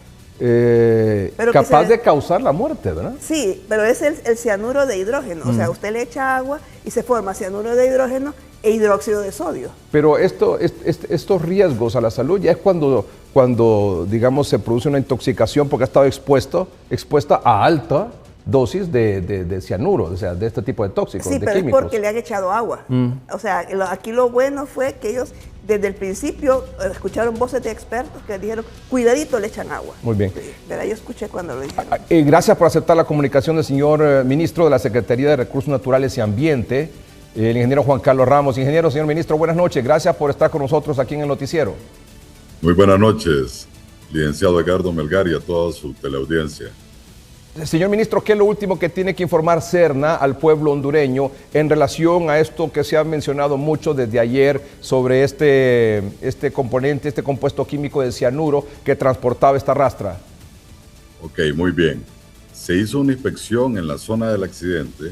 capaz de causar la muerte, ¿verdad? Sí, pero es el cianuro de hidrógeno. O sea, usted le echa agua y se forma cianuro de hidrógeno e hidróxido de sodio. Pero estos riesgos a la salud ya es cuando, digamos, se produce una intoxicación porque ha estado expuesta a alta dosis de cianuro, o sea, de este tipo de tóxicos, Sí, de pero químicos. es porque le han echado agua. O sea, aquí lo bueno fue que ellos desde el principio escucharon voces de expertos que dijeron, cuidadito, le echan agua. Muy bien. Sí, pero yo escuché cuando lo dijeron. Gracias por aceptar la comunicación del señor ministro de la Secretaría de Recursos Naturales y Ambiente, el ingeniero Juan Carlos Ramos. Ingeniero, señor ministro, buenas noches. Gracias por estar con nosotros aquí en el noticiero. Muy buenas noches, licenciado Edgardo Melgar y a toda su teleaudiencia. Señor ministro, ¿qué es lo último que tiene que informar Serna al pueblo hondureño en relación a esto que se ha mencionado mucho desde ayer sobre este componente, este compuesto químico de cianuro que transportaba esta rastra? Ok, muy bien. Se hizo una inspección en la zona del accidente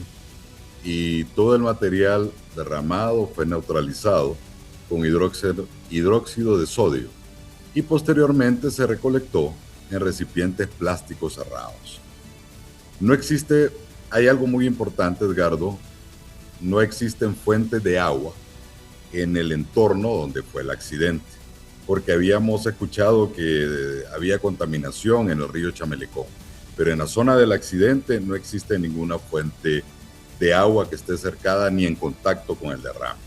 y todo el material derramado fue neutralizado con hidróxido de sodio y posteriormente se recolectó en recipientes plásticos cerrados. No existe, hay algo muy importante, Edgardo, no existen fuentes de agua en el entorno donde fue el accidente, porque habíamos escuchado que había contaminación en el río Chamelecón, pero en la zona del accidente no existe ninguna fuente de agua que esté cercada ni en contacto con el derrame.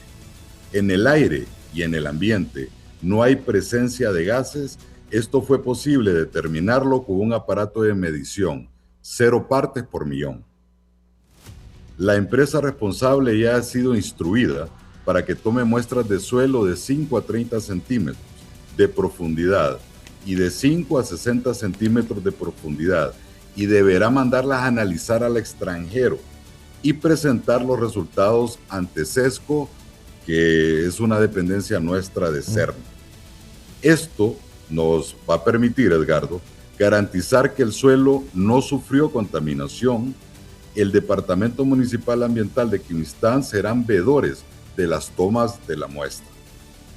En el aire y en el ambiente no hay presencia de gases. Esto fue posible determinarlo con un aparato de medición, 0 partes por millón. La empresa responsable ya ha sido instruida para que tome muestras de suelo de 5 a 30 centímetros de profundidad y de 5 a 60 centímetros de profundidad y deberá mandarlas a analizar al extranjero y presentar los resultados ante SESCO, que es una dependencia nuestra de CERN. Esto nos va a permitir, Edgardo, garantizar que el suelo no sufrió contaminación. El Departamento Municipal Ambiental de Quimistán serán veedores de las tomas de la muestra.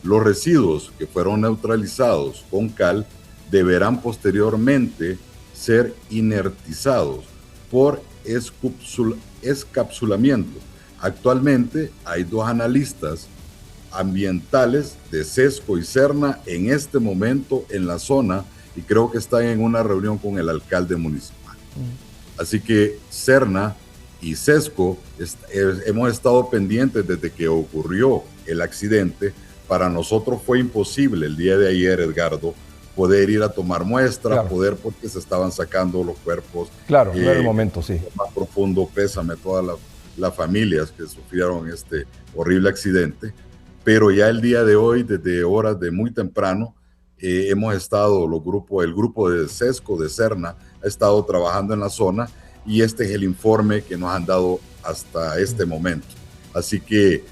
Los residuos que fueron neutralizados con cal deberán posteriormente ser inertizados por escapsulamiento. Actualmente hay 2 analistas ambientales de SESCO y Serna en este momento en la zona y creo que están en una reunión con el alcalde municipal. Así que Serna y SESCO hemos estado pendientes desde que ocurrió el accidente. Para nosotros fue imposible el día de ayer, Edgardo, poder ir a tomar muestras, porque se estaban sacando los cuerpos. Claro, no era el momento, sí. Más profundo pésame a todas las familias que sufrieron este horrible accidente. Pero ya el día de hoy, desde horas de muy temprano, hemos estado, el grupo de SESCO, de Serna, ha estado trabajando en la zona y este es el informe que nos han dado hasta este momento. Así que,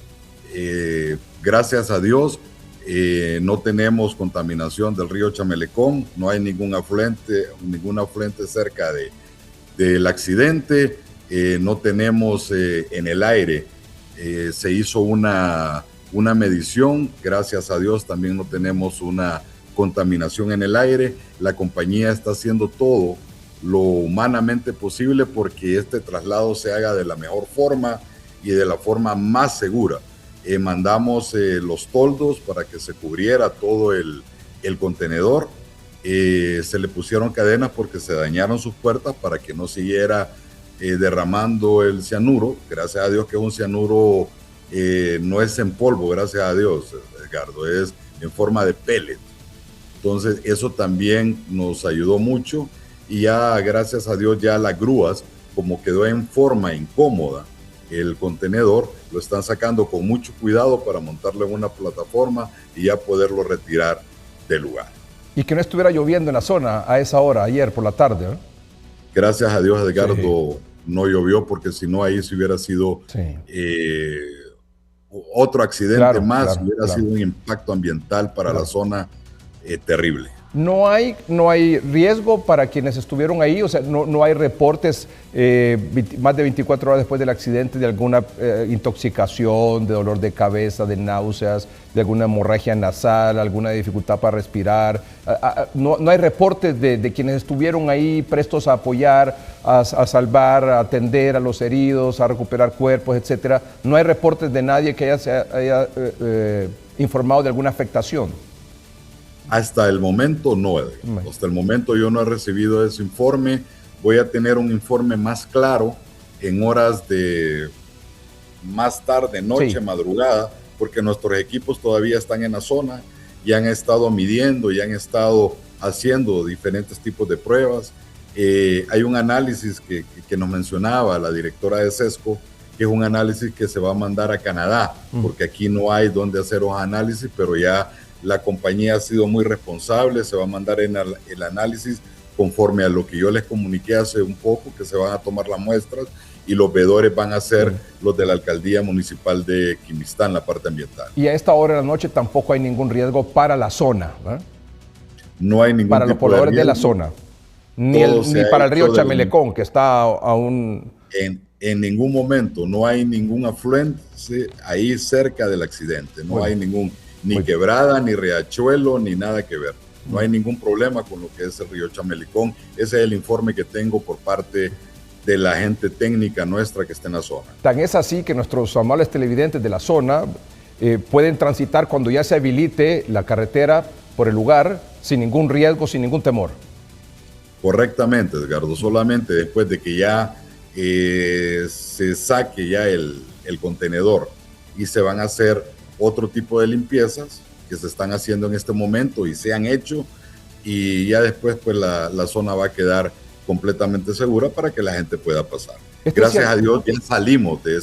gracias a Dios, no tenemos contaminación del río Chamelecón, no hay ningún afluente cerca del accidente, no tenemos en el aire, se hizo una medición, gracias a Dios también no tenemos una contaminación en el aire. La compañía está haciendo todo lo humanamente posible porque este traslado se haga de la mejor forma y de la forma más segura. mandamos los toldos para que se cubriera todo el contenedor. Se le pusieron cadenas porque se dañaron sus puertas para que no siguiera derramando el cianuro. Gracias a Dios que es un cianuro, no es en polvo, gracias a Dios, Edgardo, es en forma de pellet. Entonces eso también nos ayudó mucho, y ya gracias a Dios ya las grúas, como quedó en forma incómoda el contenedor, lo están sacando con mucho cuidado para montarlo en una plataforma y ya poderlo retirar del lugar. Y que no estuviera lloviendo en la zona a esa hora, ayer por la tarde, ¿eh? Gracias a Dios, Edgardo, no llovió, porque si no ahí se hubiera sido otro accidente más, hubiera sido un impacto ambiental para la zona terrible. No hay riesgo para quienes estuvieron ahí, o sea, no hay reportes más de 24 horas después del accidente de alguna intoxicación, de dolor de cabeza, de náuseas, de alguna hemorragia nasal, alguna dificultad para respirar. No hay reportes de quienes estuvieron ahí prestos a apoyar, a salvar, a atender a los heridos, a recuperar cuerpos, etcétera. No hay reportes de nadie que haya informado de alguna afectación. Hasta el momento no, Edgar. Hasta el momento yo no he recibido ese informe. Voy a tener un informe más claro en horas de más tarde, noche, madrugada, porque nuestros equipos todavía están en la zona y han estado midiendo y han estado haciendo diferentes tipos de pruebas. Hay un análisis que nos mencionaba la directora de Sesco, que es un análisis que se va a mandar a Canadá, porque aquí no hay donde hacer los análisis, pero ya la compañía ha sido muy responsable, se va a mandar el análisis conforme a lo que yo les comuniqué hace un poco, que se van a tomar las muestras y los veedores van a ser los de la Alcaldía Municipal de Quimistán, la parte ambiental. Y a esta hora de la noche tampoco hay ningún riesgo para la zona, ¿verdad? No hay ningún para los pobladores de la zona, ni para el río Chamelecón, que está aún... En ningún momento no hay ningún afluente ahí cerca del accidente, no hay ningún... Ni quebrada, ni riachuelo, ni nada que ver. No hay ningún problema con lo que es el río Chamelecón. Ese es el informe que tengo por parte de la gente técnica nuestra que está en la zona. Tan es así que nuestros amables televidentes de la zona pueden transitar cuando ya se habilite la carretera por el lugar sin ningún riesgo, sin ningún temor. Correctamente, Edgardo. Solamente después de que ya se saque ya el contenedor y se van a hacer otro tipo de limpiezas que se están haciendo en este momento y se han hecho, y ya después pues la zona va a quedar completamente segura para que la gente pueda pasar. Gracias a Dios ya salimos de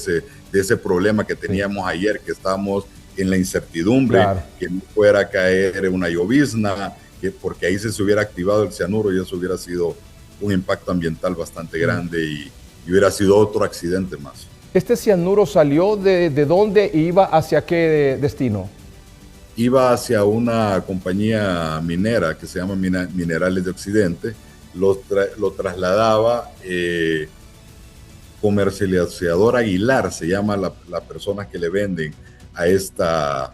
ese problema que teníamos ayer, que estábamos en la incertidumbre, que no fuera a caer una llovizna, porque ahí se hubiera activado el cianuro y eso hubiera sido un impacto ambiental bastante grande y hubiera sido otro accidente más. ¿Este cianuro salió de dónde e iba hacia qué destino? Iba hacia una compañía minera que se llama Minerales de Occidente. Lo trasladaba Comercializador Aguilar, se llama la persona que le venden a esta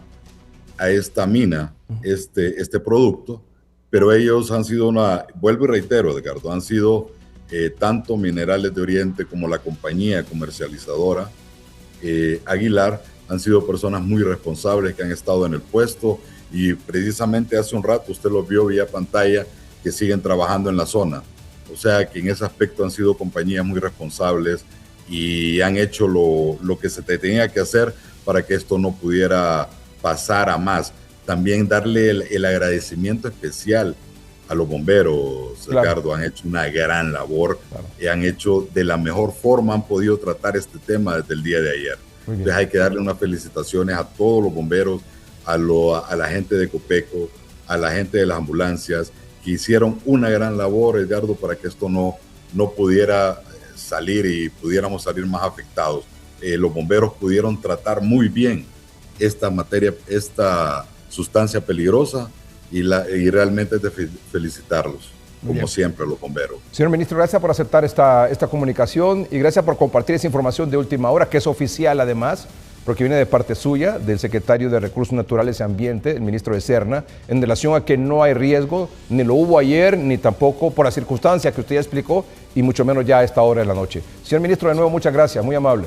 mina este producto, pero ellos han sido vuelvo y reitero, Edgardo, han sido tanto Minerales de Oriente como la compañía comercializadora Aguilar, han sido personas muy responsables que han estado en el puesto, y precisamente hace un rato usted los vio vía pantalla que siguen trabajando en la zona. O sea que en ese aspecto han sido compañías muy responsables y han hecho lo que se tenía que hacer para que esto no pudiera pasar a más. También darle el agradecimiento especial a los bomberos, Ricardo, han hecho una gran labor, y han hecho de la mejor forma, han podido tratar este tema desde el día de ayer. Entonces hay que darle unas felicitaciones a todos los bomberos, a la gente de Copeco, a la gente de las ambulancias, que hicieron una gran labor, Edgardo, para que esto no pudiera salir y pudiéramos salir más afectados. Los bomberos pudieron tratar muy bien esta sustancia peligrosa, y realmente es de felicitarlos, como siempre, los bomberos. Señor ministro, gracias por aceptar esta comunicación y gracias por compartir esa información de última hora, que es oficial además, porque viene de parte suya, del secretario de Recursos Naturales y Ambiente, el ministro de Serna, en relación a que no hay riesgo, ni lo hubo ayer, ni tampoco por las circunstancias que usted ya explicó, y mucho menos ya a esta hora de la noche. Señor ministro, de nuevo, muchas gracias, muy amable.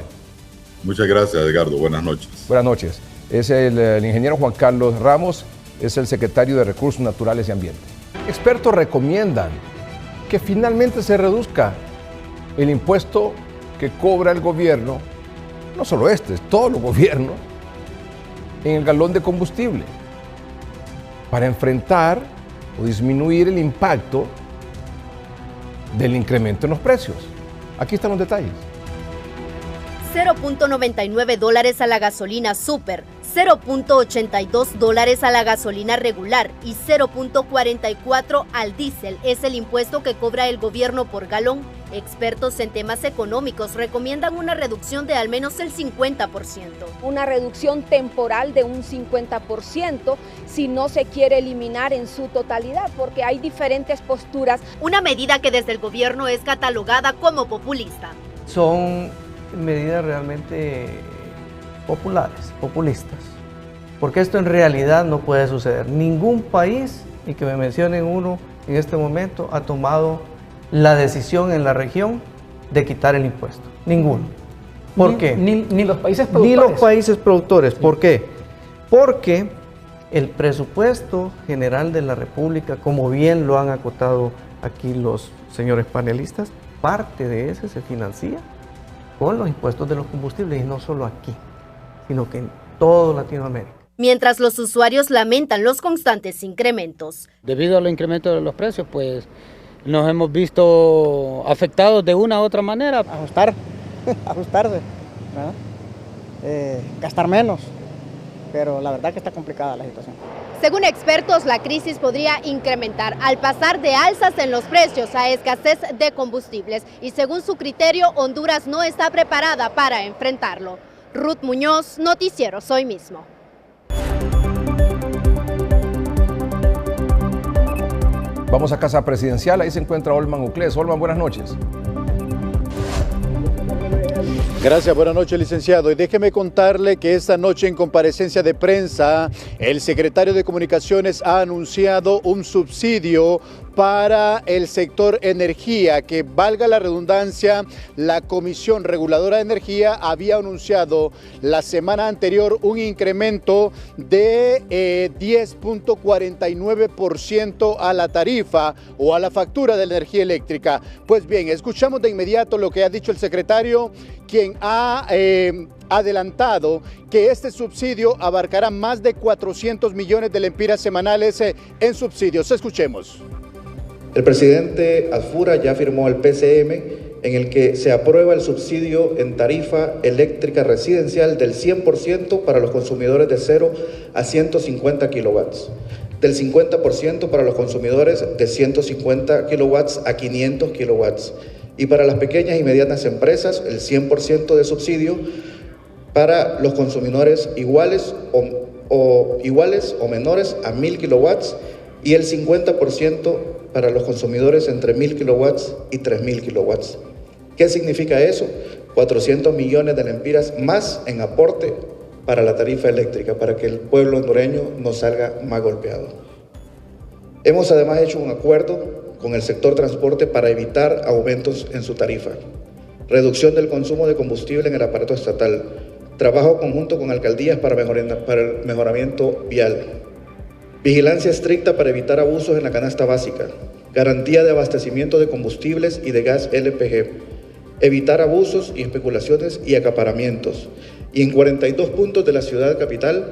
Muchas gracias, Edgardo. Buenas noches. Buenas noches. Es el ingeniero Juan Carlos Ramos, es el secretario de Recursos Naturales y Ambiente. Expertos recomiendan que finalmente se reduzca el impuesto que cobra el gobierno, no solo es todos los gobiernos, en el galón de combustible, para enfrentar o disminuir el impacto del incremento en los precios. Aquí están los detalles. $0.99 a la gasolina super, $0.82 a la gasolina regular y $0.44 al diésel es el impuesto que cobra el gobierno por galón. Expertos en temas económicos recomiendan una reducción de al menos el 50%. Una reducción temporal de un 50% si no se quiere eliminar en su totalidad, porque hay diferentes posturas. Una medida que desde el gobierno es catalogada como populista. Son medidas realmente populistas, porque esto en realidad no puede suceder. Ningún país, y que me mencionen uno en este momento, ha tomado la decisión en la región de quitar el impuesto. Ninguno. ¿Por qué? Ni los países productores. Ni los países productores. ¿Por qué? Porque el presupuesto general de la República, como bien lo han acotado aquí los señores panelistas, parte de ese se financia con los impuestos de los combustibles, y no solo aquí, sino que en todo Latinoamérica. Mientras los usuarios lamentan los constantes incrementos. Debido al incremento de los precios, pues nos hemos visto afectados de una u otra manera. Ajustarse, ¿verdad? Gastar menos, pero la verdad que está complicada la situación. Según expertos, la crisis podría incrementar al pasar de alzas en los precios a escasez de combustibles, y según su criterio, Honduras no está preparada para enfrentarlo. Ruth Muñoz, Noticiero Hoy Mismo. Vamos a Casa Presidencial, ahí se encuentra Olman Uclés. Olman, buenas noches. Gracias, buenas noches, licenciado. Y déjeme contarle que esta noche en comparecencia de prensa, el secretario de Comunicaciones ha anunciado un subsidio para el sector energía, que, valga la redundancia, la Comisión Reguladora de Energía había anunciado la semana anterior un incremento de 10.49% a la tarifa o a la factura de la energía eléctrica. Pues bien, escuchamos de inmediato lo que ha dicho el secretario, quien ha adelantado que este subsidio abarcará más de 400 millones de lempiras semanales en subsidios. Escuchemos. El presidente Asfura ya firmó el PCM en el que se aprueba el subsidio en tarifa eléctrica residencial del 100% para los consumidores de 0 a 150 kilowatts, del 50% para los consumidores de 150 kilowatts a 500 kilowatts, y para las pequeñas y medianas empresas el 100% de subsidio para los consumidores iguales o menores a 1000 kilowatts y el 50% para los consumidores entre 1000 kilowatts y 3000 kilowatts. ¿Qué significa eso? 400 millones de lempiras más en aporte para la tarifa eléctrica, para que el pueblo hondureño no salga más golpeado. Hemos además hecho un acuerdo con el sector transporte para evitar aumentos en su tarifa, reducción del consumo de combustible en el aparato estatal, trabajo conjunto con alcaldías para el mejoramiento vial, vigilancia estricta para evitar abusos en la canasta básica, garantía de abastecimiento de combustibles y de gas LPG, evitar abusos y especulaciones y acaparamientos. Y en 42 puntos de la ciudad capital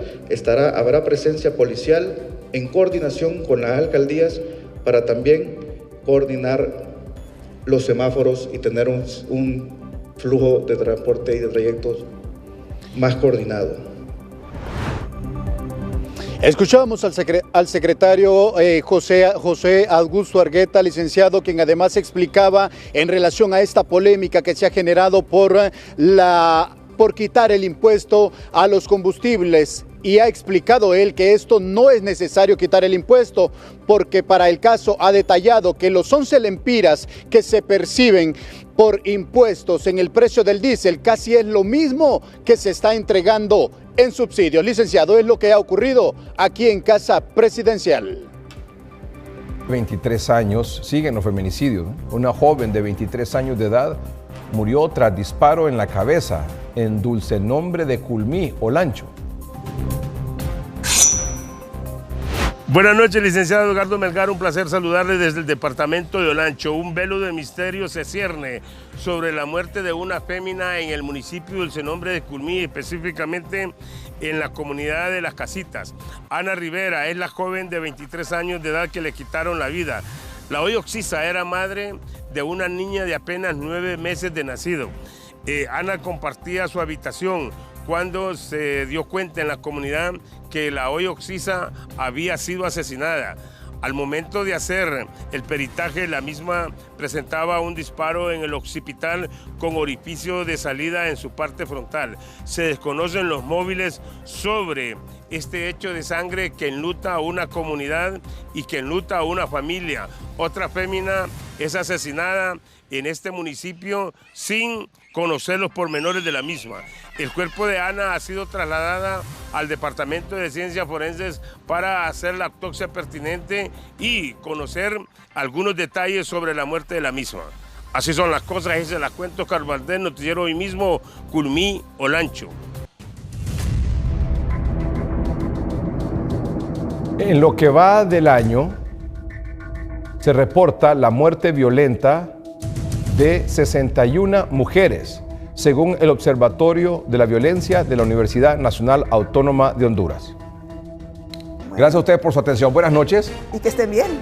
habrá presencia policial en coordinación con las alcaldías para también coordinar los semáforos y tener un flujo de transporte y de trayectos más coordinado. Escuchábamos al secretario José Augusto Argueta, licenciado, quien además explicaba en relación a esta polémica que se ha generado por quitar el impuesto a los combustibles. Y ha explicado él que esto no es necesario quitar el impuesto, porque para el caso ha detallado que los 11 lempiras que se perciben por impuestos en el precio del diésel casi es lo mismo que se está entregando en subsidios. Licenciado, es lo que ha ocurrido aquí en Casa Presidencial. 23 años, siguen los feminicidios, ¿no? Una joven de 23 años de edad murió tras disparo en la cabeza en Dulce Nombre de Culmí, Olancho. Buenas noches, licenciado Edgardo Melgar, un placer saludarle desde el departamento de Olancho. Un velo de misterio se cierne sobre la muerte de una fémina en el municipio de Dulce Nombre de Culmí, específicamente en la comunidad de Las Casitas. Ana Rivera es la joven de 23 años de edad que le quitaron la vida. La hoy occisa era madre de una niña de apenas 9 meses de nacido. Ana compartía su habitación cuando se dio cuenta en la comunidad que la hoy occisa había sido asesinada. Al momento de hacer el peritaje, la misma presentaba un disparo en el occipital con orificio de salida en su parte frontal. Se desconocen los móviles sobre este hecho de sangre que enluta a una comunidad y que enluta a una familia. Otra fémina es asesinada en este municipio sin conocer los pormenores de la misma. El cuerpo de Ana ha sido trasladada al Departamento de Ciencias Forenses para hacer la autopsia pertinente y conocer algunos detalles sobre la muerte de la misma. Así son las cosas y se las cuento, Oscar Valdés, noticiero hoy mismo, Culmí, Olancho. En lo que va del año, se reporta la muerte violenta de 61 mujeres, según el Observatorio de la Violencia de la Universidad Nacional Autónoma de Honduras. Gracias a ustedes por su atención. Buenas noches. Y que estén bien.